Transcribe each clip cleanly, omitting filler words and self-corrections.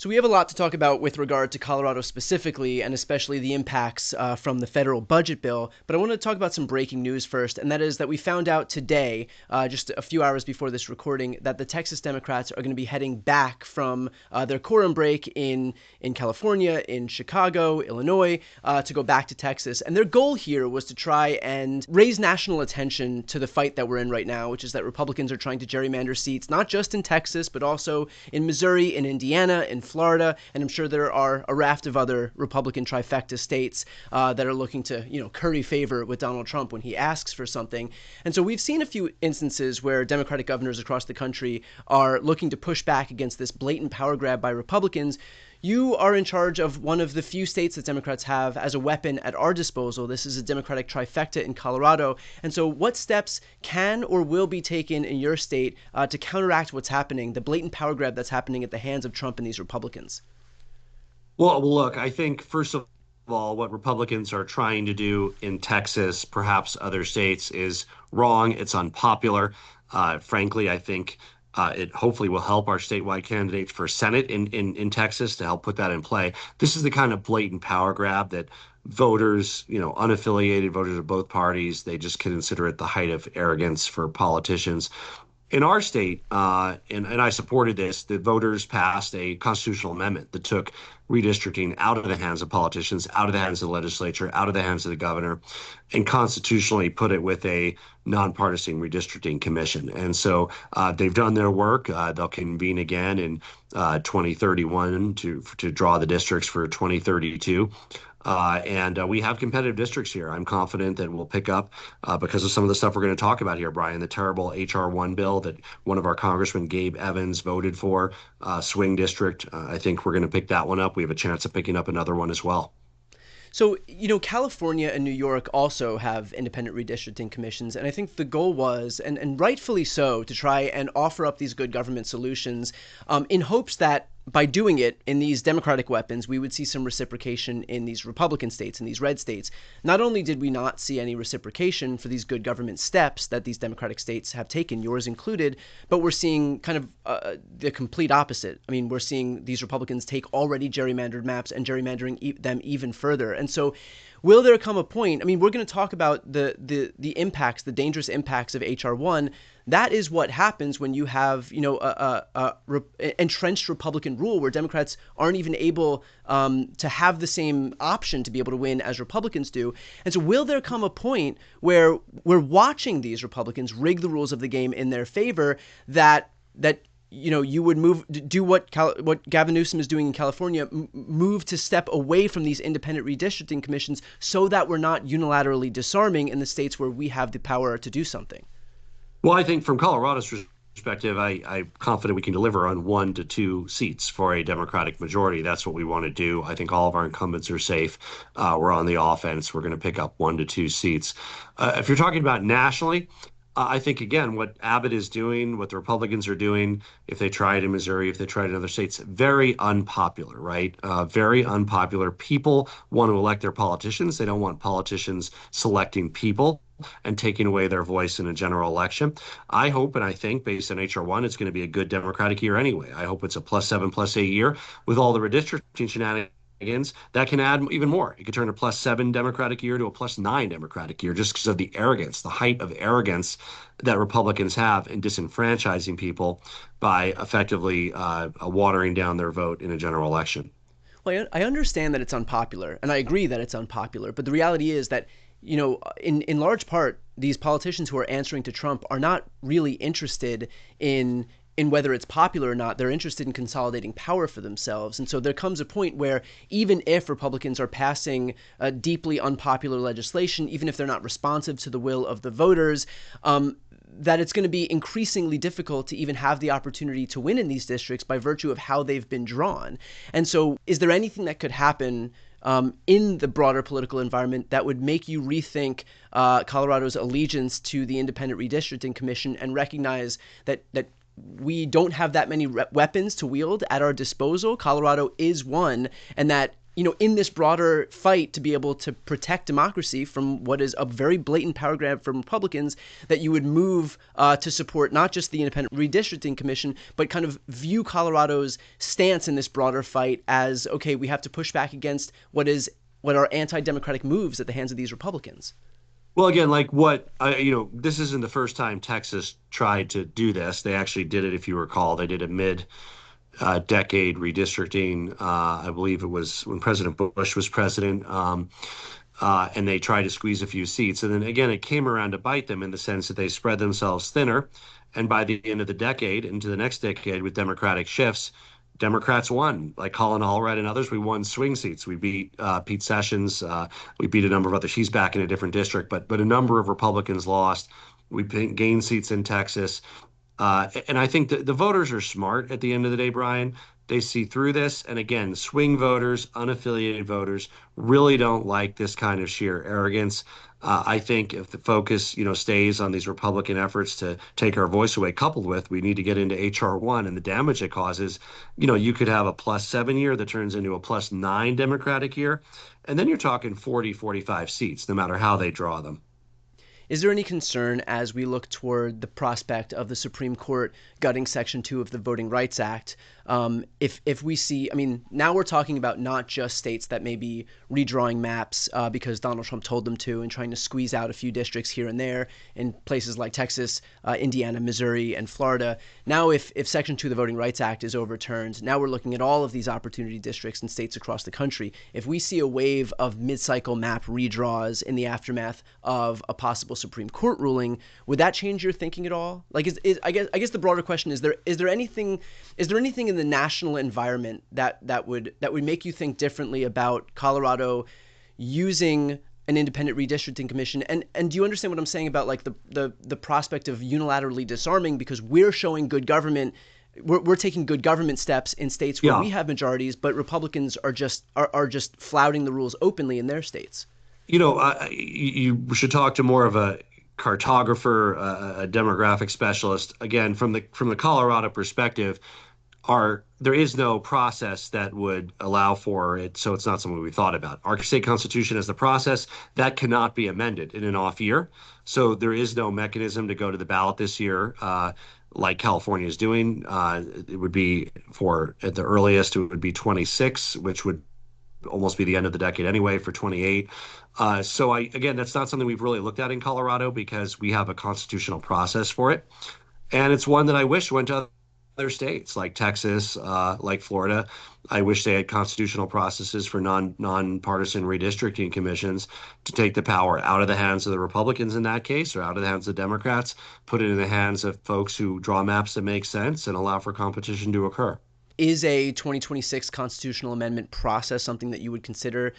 So we have a lot to talk about with regard to Colorado specifically, and especially the impacts from the federal budget bill. But I want to talk about some breaking news first, and that is that we found out today, just a few hours before this recording, that the Texas Democrats are going to be heading back from their quorum break in California, in Chicago, Illinois, to go back to Texas. And their goal here was to try and raise national attention to the fight that we're in right now, which is that Republicans are trying to gerrymander seats, not just in Texas, but also in Missouri, in Indiana, in Florida, and I'm sure there are a raft of other Republican trifecta states that are looking to, curry favor with Donald Trump when he asks for something. And so we've seen a few instances where Democratic governors across the country are looking to push back against this blatant power grab by Republicans. You are in charge of one of the few states that Democrats have as a weapon at our disposal. This is a Democratic trifecta in Colorado. And so what steps can or will be taken in your state to counteract what's happening, the blatant power grab that's happening at the hands of Trump and these Republicans? Well, look, I think first of all, what Republicans are trying to do in Texas, perhaps other states, is wrong. It's unpopular. Frankly, I think it hopefully will help our statewide candidate for Senate in Texas to help put that in play. This is the kind of blatant power grab that voters, unaffiliated voters of both parties, they just consider it the height of arrogance for politicians. In our state, and I supported this, the voters passed a constitutional amendment that took redistricting out of the hands of politicians, out of the hands of the legislature, out of the hands of the governor, and constitutionally put it with a nonpartisan redistricting commission. And so they've done their work. They'll convene again in 2031 to draw the districts for 2032. And we have competitive districts here. I'm confident that we'll pick up because of some of the stuff we're going to talk about here, Brian. The terrible H.R. 1 bill that one of our congressmen, Gabe Evans, voted for, swing district. I think we're going to pick that one up. We have a chance of picking up another one as well. So, California and New York also have independent redistricting commissions. And I think the goal was, and rightfully so, to try and offer up these good government solutions in hopes that by doing it in these Democratic weapons, we would see some reciprocation in these Republican states, in these red states. Not only did we not see any reciprocation for these good government steps that these Democratic states have taken, yours included, but we're seeing kind of the complete opposite. I mean, we're seeing these Republicans take already gerrymandered maps and gerrymandering them even further. And so will there come a point? I mean, we're going to talk about the impacts, the dangerous impacts of H.R. 1. That is what happens when you have, entrenched Republican rule where Democrats aren't even able to have the same option to be able to win as Republicans do. And so will there come a point where we're watching these Republicans rig the rules of the game in their favor that you would do what Gavin Newsom is doing in California, move to step away from these independent redistricting commissions so that we're not unilaterally disarming in the states where we have the power to do something? Well, I think from Colorado's perspective, I'm confident we can deliver on 1 to 2 seats for a Democratic majority. That's what we want to do. I think all of our incumbents are safe. We're on the offense. We're going to pick up 1 to 2 seats. If you're talking about nationally, I think, again, what Abbott is doing, what the Republicans are doing, if they try it in Missouri, if they try it in other states, very unpopular, right? Very unpopular. People want to elect their politicians. They don't want politicians selecting people and taking away their voice in a general election. I hope and I think, based on H.R. 1, it's going to be a good Democratic year anyway. I hope it's a +7, +8 year with all the redistricting shenanigans. That can add even more. It could turn a +7 Democratic year to a +9 Democratic year just because of the arrogance, the height of arrogance that Republicans have in disenfranchising people by effectively watering down their vote in a general election. Well, I understand that it's unpopular, and I agree that it's unpopular, but the reality is that in large part, these politicians who are answering to Trump are not really interested in whether it's popular or not. They're interested in consolidating power for themselves. And so there comes a point where even if Republicans are passing deeply unpopular legislation, even if they're not responsive to the will of the voters, that it's going to be increasingly difficult to even have the opportunity to win in these districts by virtue of how they've been drawn. And so is there anything that could happen in the broader political environment that would make you rethink Colorado's allegiance to the Independent Redistricting Commission and recognize that we don't have that many weapons to wield at our disposal? Colorado is one, and that in this broader fight to be able to protect democracy from what is a very blatant paragraph from Republicans, that you would move to support not just the Independent Redistricting Commission, but kind of view Colorado's stance in this broader fight as, okay, we have to push back against what are anti-democratic moves at the hands of these Republicans. Well, again, this isn't the first time Texas tried to do this. They actually did it, if you recall. They did a decade redistricting. I believe it was when President Bush was president. And they tried to squeeze a few seats. And then again, it came around to bite them in the sense that they spread themselves thinner. And by the end of the decade, into the next decade, with Democratic shifts, Democrats won, like Colin Allred and others. We won swing seats. We beat Pete Sessions. We beat a number of others. He's back in a different district, but a number of Republicans lost. We gained seats in Texas. And I think that the voters are smart at the end of the day, Brian. They see through this. And again, swing voters, unaffiliated voters really don't like this kind of sheer arrogance. I think if the focus, stays on these Republican efforts to take our voice away, coupled with we need to get into HR1 and the damage it causes, you could have a +7 year that turns into a +9 Democratic year. And then you're talking 40, 45 seats, no matter how they draw them. Is there any concern as we look toward the prospect of the Supreme Court gutting Section 2 of the Voting Rights Act? If we see, now we're talking about not just states that may be redrawing maps because Donald Trump told them to and trying to squeeze out a few districts here and there in places like Texas, Indiana, Missouri, and Florida. Now, if Section 2 of the Voting Rights Act is overturned, now we're looking at all of these opportunity districts in states across the country. If we see a wave of mid-cycle map redraws in the aftermath of a possible Supreme Court ruling, would that change your thinking at all? Like, I guess the broader question is there anything in the national environment that would make you think differently about Colorado using an independent redistricting commission? And do you understand what I'm saying about like the prospect of unilaterally disarming because we're showing good government? We're taking good government steps in states where Yeah. we have majorities, but Republicans are just flouting the rules openly in their states. You should talk to more of a cartographer, a demographic specialist. Again, from the Colorado perspective, there is no process that would allow for it, so it's not something we thought about. Our state constitution has the process that cannot be amended in an off year, so there is no mechanism to go to the ballot this year. Like California is doing, it would be at the earliest, it would be 26, which would almost be the end of the decade anyway for 28. Again, that's not something we've really looked at in Colorado because we have a constitutional process for it. And it's one that I wish went to other states like Texas, like Florida. I wish they had constitutional processes for nonpartisan redistricting commissions to take the power out of the hands of the Republicans in that case, or out of the hands of the Democrats, put it in the hands of folks who draw maps that make sense and allow for competition to occur. Is a 2026 constitutional amendment process something that you would consider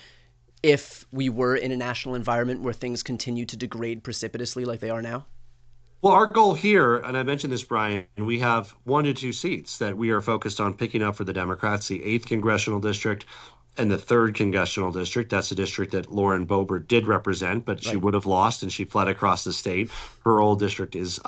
if we were in a national environment where things continue to degrade precipitously like they are now? Well, our goal here, and I mentioned this, Brian, we have 1 to 2 seats that we are focused on picking up for the Democrats, the 8th congressional district and the 3rd congressional district. That's a district that Lauren Boebert did represent, but she would have lost and she fled across the state. Her old district is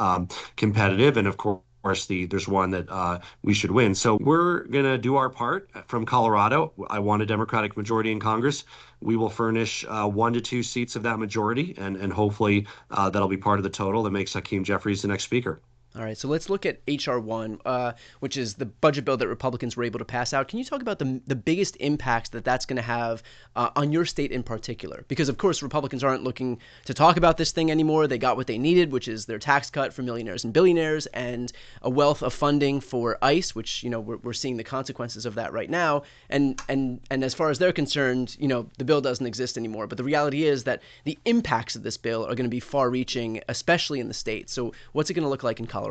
competitive. And of course, there's one that we should win. So we're going to do our part from Colorado. I want a Democratic majority in Congress. We will furnish 1 to 2 seats of that majority, and hopefully that'll be part of the total that makes Hakeem Jeffries the next speaker. All right, so let's look at HR1, which is the budget bill that Republicans were able to pass out. Can you talk about the biggest impacts that's going to have on your state in particular? Because, of course, Republicans aren't looking to talk about this thing anymore. They got what they needed, which is their tax cut for millionaires and billionaires and a wealth of funding for ICE, which, we're seeing the consequences of that right now. And as far as they're concerned, the bill doesn't exist anymore. But the reality is that the impacts of this bill are going to be far-reaching, especially in the state. So what's it going to look like in Colorado?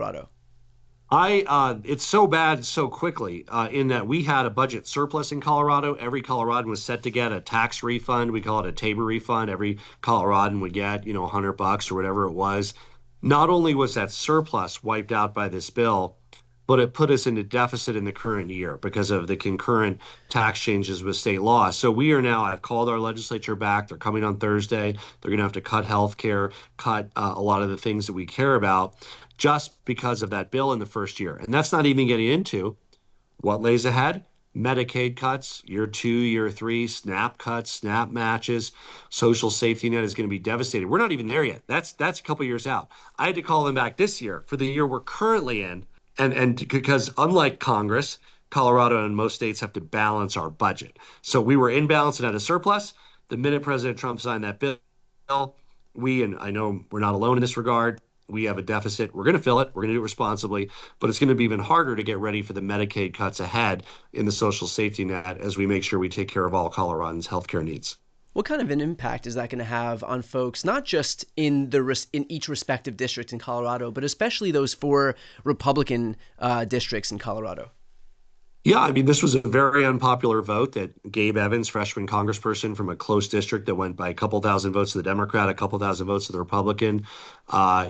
It's so bad so quickly in that we had a budget surplus in Colorado. Every Coloradan was set to get a tax refund. We call it a Tabor refund. Every Coloradan would get, $100 or whatever it was. Not only was that surplus wiped out by this bill, but it put us into deficit in the current year because of the concurrent tax changes with state law. So I've called our legislature back. They're coming on Thursday. They're going to have to cut health care, cut a lot of the things that we care about just because of that bill in the first year. And that's not even getting into what lays ahead. Medicaid cuts, year two, year three, SNAP cuts, SNAP matches, social safety net is going to be devastated. We're not even there yet. That's a couple years out. I had to call them back this year for the year we're currently in, and because unlike Congress, Colorado and most states have to balance our budget. So we were in balance and had a surplus. The minute President Trump signed that bill, and I know we're not alone in this regard, we have a deficit. We're going to fill it. We're going to do it responsibly, but it's going to be even harder to get ready for the Medicaid cuts ahead in the social safety net as we make sure we take care of all Coloradans' healthcare needs. What kind of an impact is that going to have on folks, not just in each respective district in Colorado, but especially those four Republican districts in Colorado? Yeah, I mean, this was a very unpopular vote that Gabe Evans, freshman congressperson from a close district that went by a couple thousand votes to the Democrat, a couple thousand votes to the Republican.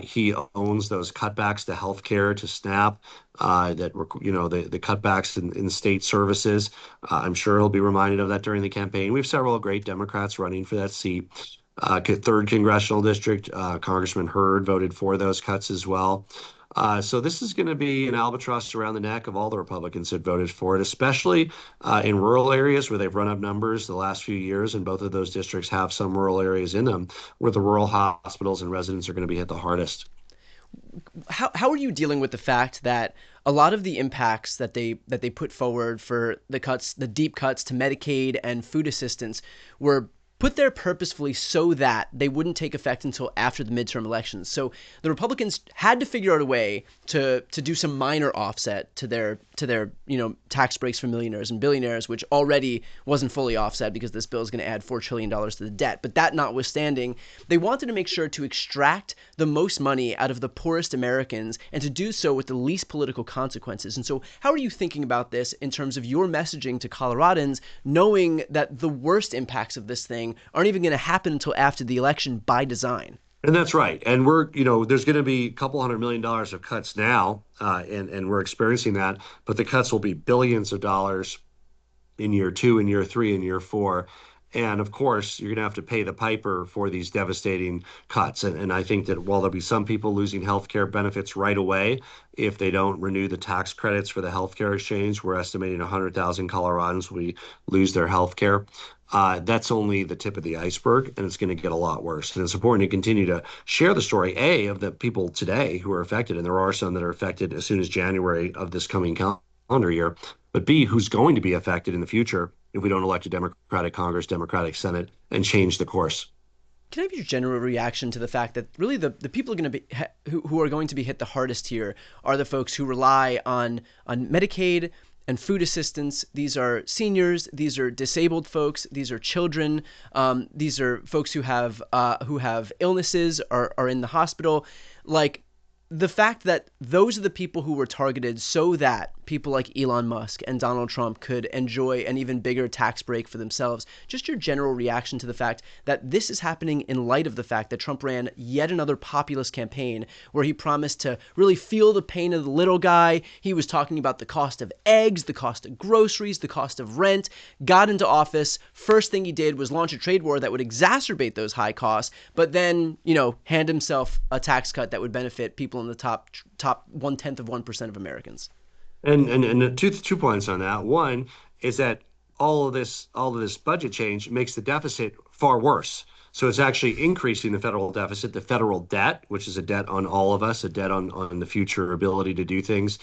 He owns those cutbacks to health care, to SNAP, that were, the cutbacks in state services. I'm sure he'll be reminded of that during the campaign. We have several great Democrats running for that seat. Third congressional district, Congressman Hurd voted for those cuts as well. So this is going to be an albatross around the neck of all the Republicans that voted for it, especially in rural areas where they've run up numbers the last few years, and both of those districts have some rural areas in them where the rural hospitals and residents are going to be hit the hardest. How are you dealing with the fact that a lot of the impacts that they put forward for the deep cuts to Medicaid and food assistance were put there purposefully so that they wouldn't take effect until after the midterm elections? So the Republicans had to figure out a way to do some minor offset to their tax breaks for millionaires and billionaires, which already wasn't fully offset because this bill is going to add $4 trillion to the debt. But that notwithstanding, they wanted to make sure to extract the most money out of the poorest Americans and to do so with the least political consequences. And so how are you thinking about this in terms of your messaging to Coloradans, knowing that the worst impacts of this thing aren't even going to happen until after the election by design? And that's right. And there's going to be a couple $100 million of cuts now, and we're experiencing that. But the cuts will be billions of dollars in year two, in year three, in year four. And of course, you're going to have to pay the piper for these devastating cuts. And I think that while there'll be some people losing health care benefits right away, if they don't renew the tax credits for the health care exchange, we're estimating 100,000 Coloradans will lose their health care. That's only the tip of the iceberg, and it's going to get a lot worse. And it's important to continue to share the story, A, of the people today who are affected, and there are some that are affected as soon as January of this coming calendar year, but B, who's going to be affected in the future if we don't elect a Democratic Congress, Democratic Senate, and change the course. Can I have your general reaction to the fact that really the people are going to be who are going to be hit the hardest here are the folks who rely on Medicaid and food assistance? These are seniors, these are disabled folks, these are children, these are folks who have illnesses, are in the hospital. Like, the fact that those are the people who were targeted so that people like Elon Musk and Donald Trump could enjoy an even bigger tax break for themselves. Just your general reaction to the fact that this is happening in light of the fact that Trump ran yet another populist campaign where he promised to really feel the pain of the little guy. He was talking about the cost of eggs, the cost of groceries, the cost of rent, got into office. First thing he did was launch a trade war that would exacerbate those high costs, but then, hand himself a tax cut that would benefit people in the top 0.1% of Americans. And two points on that. One is that all of this budget change makes the deficit far worse. So it's actually increasing the federal deficit, the federal debt, which is a debt on all of us, a debt on the future ability to do things,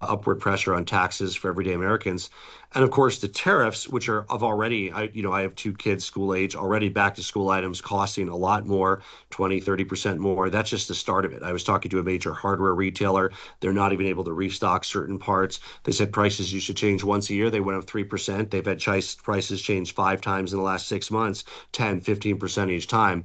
upward pressure on taxes for everyday Americans. And of course, the tariffs, which are of already, I have two kids school age, already back to school items costing a lot more, 20-30% more. That's just the start of it. I was talking to a major hardware retailer. They're not even able to restock certain parts. They said prices used to change once a year. They went up 3%. They've had prices change 5 times in the last 6 months, 10, 15% each time.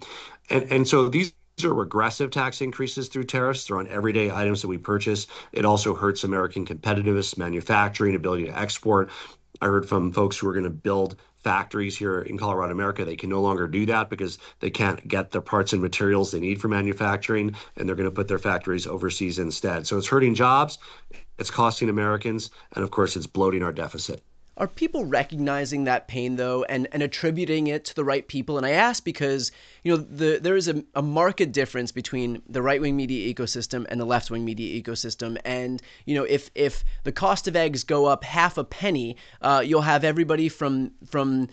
And so these are regressive tax increases through tariffs. They're on everyday items that we purchase. It also hurts American competitiveness, manufacturing, ability to export. I heard from folks who are going to build factories here in Colorado, America. They can no longer do that because they can't get the parts and materials they need for manufacturing, and they're going to put their factories overseas instead. So it's hurting jobs, it's costing Americans, and of course, it's bloating our deficit. Are people recognizing that pain though, and attributing it to the right people? And I ask because there is a marked difference between the right wing media ecosystem and the left wing media ecosystem. And if the cost of eggs go up half a penny, you'll have everybody from Sean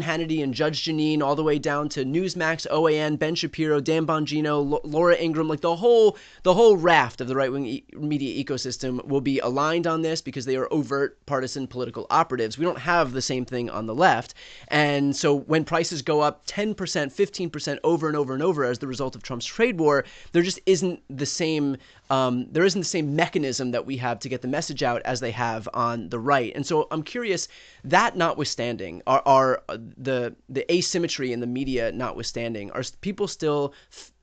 Hannity and Judge Jeanine all the way down to Newsmax, OAN, Ben Shapiro, Dan Bongino, Laura Ingraham, like the whole raft of the right wing media ecosystem will be aligned on this because they are overt partisan political operatives. We don't have the same thing on the left. And so when prices go up 10%, 15% over and over and over as the result of Trump's trade war, there just isn't the same mechanism that we have to get the message out as they have on the right. And so I'm curious, that notwithstanding, are the asymmetry in the media notwithstanding, are people still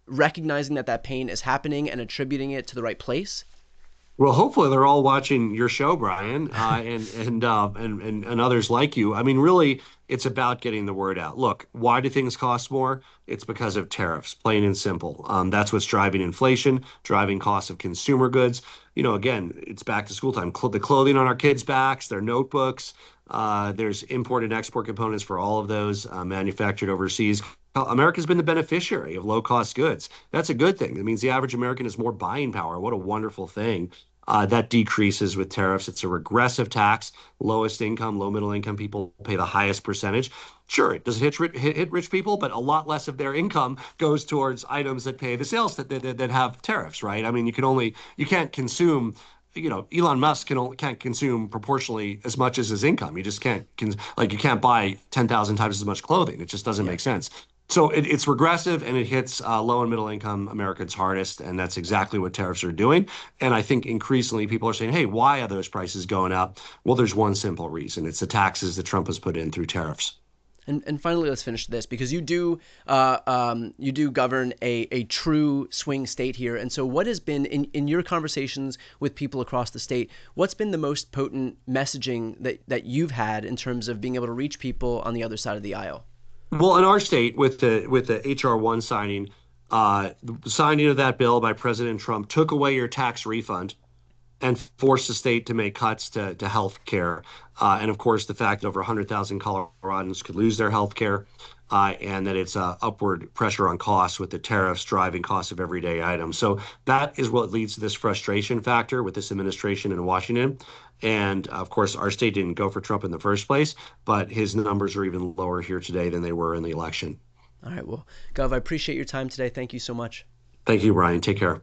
recognizing that pain is happening and attributing it to the right place? Well, hopefully they're all watching your show, Brian, and others like you. I mean, really, it's about getting the word out. Look, why do things cost more? It's because of tariffs, plain and simple. That's what's driving inflation, driving costs of consumer goods. Again, it's back to school time. The clothing on our kids' backs, their notebooks. There's import and export components for all of those manufactured overseas. America's been the beneficiary of low-cost goods. That's a good thing. It means the average American has more buying power. What a wonderful thing. That decreases with tariffs. It's a regressive tax. Lowest income, low middle income people pay the highest percentage. Sure, it does hit rich people, but a lot less of their income goes towards items that pay the sales that have tariffs, right? I mean, you can't consume. Elon Musk can't consume proportionally as much as his income. You just can't, you can't buy 10,000 times as much clothing. It just doesn't make sense. So it's regressive and it hits low and middle income Americans hardest. And that's exactly what tariffs are doing. And I think increasingly people are saying, hey, why are those prices going up? Well, there's one simple reason. It's the taxes that Trump has put in through tariffs. And finally, let's finish this because you do govern a true swing state here. And so what has been in your conversations with people across the state, what's been the most potent messaging that you've had in terms of being able to reach people on the other side of the aisle? Well, in our state, with the HR1 signing, the signing of that bill by President Trump took away your tax refund and forced the state to make cuts to health care. And of course, the fact that over 100,000 Coloradans could lose their health care, and that it's upward pressure on costs with the tariffs driving costs of everyday items. So that is what leads to this frustration factor with this administration in Washington. And of course, our state didn't go for Trump in the first place, but his numbers are even lower here today than they were in the election. All right. Well, Gov, I appreciate your time today. Thank you so much. Thank you, Brian. Take care.